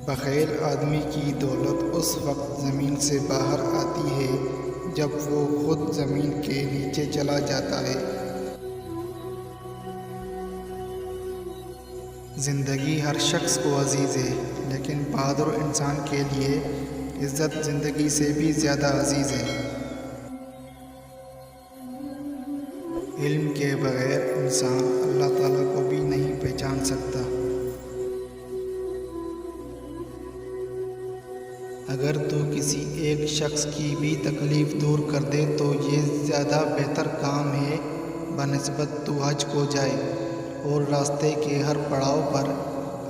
بخیل آدمی کی دولت اس وقت زمین سے باہر آتی ہے جب وہ خود زمین کے نیچے چلا جاتا ہے۔ زندگی ہر شخص کو عزیز ہے، لیکن بہادر انسان کے لیے عزت زندگی سے بھی زیادہ عزیز ہے۔ علم کے بغیر انسان اللہ تعالیٰ کو بھی نہیں پہچان سکتا۔ اگر تو کسی ایک شخص کی بھی تکلیف دور کر دے تو یہ زیادہ بہتر کام ہے بنسبت تو حج کو جائے اور راستے کے ہر پڑاؤ پر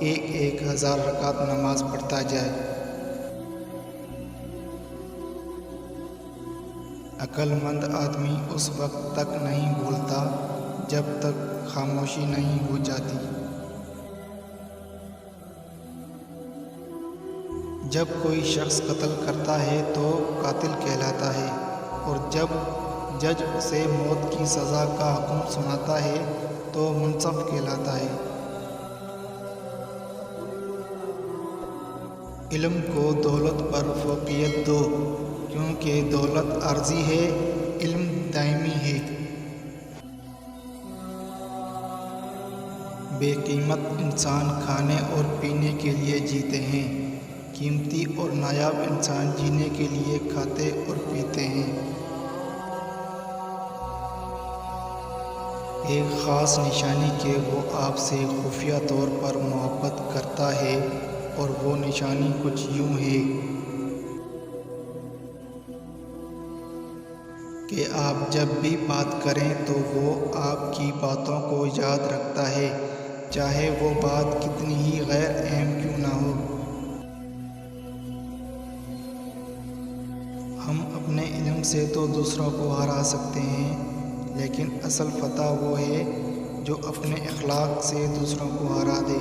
1000 رکعت نماز پڑھتا جائے۔ عقل مند آدمی اس وقت تک نہیں بولتا جب تک خاموشی نہیں ہو جاتی۔ جب کوئی شخص قتل کرتا ہے تو قاتل کہلاتا ہے، اور جب جج اسے موت کی سزا کا حکم سناتا ہے تو منصف کہلاتا ہے۔ علم کو دولت پر فوقیت دو، کیونکہ دولت عارضی ہے، علم دائمی ہے۔ بے قیمت انسان کھانے اور پینے کے لیے جیتے ہیں، قیمتی اور نایاب انسان جینے کے لیے کھاتے اور پیتے ہیں۔ ایک خاص نشانی کہ وہ آپ سے خفیہ طور پر محبت کرتا ہے، اور وہ نشانی کچھ یوں ہے کہ آپ جب بھی بات کریں تو وہ آپ کی باتوں کو یاد رکھتا ہے، چاہے وہ بات کتنی ہی غیر اہم کیوں نہ ہو۔ ہم اپنے علم سے تو دوسروں کو ہرا سکتے ہیں، لیکن اصل فتح وہ ہے جو اپنے اخلاق سے دوسروں کو ہرا دے۔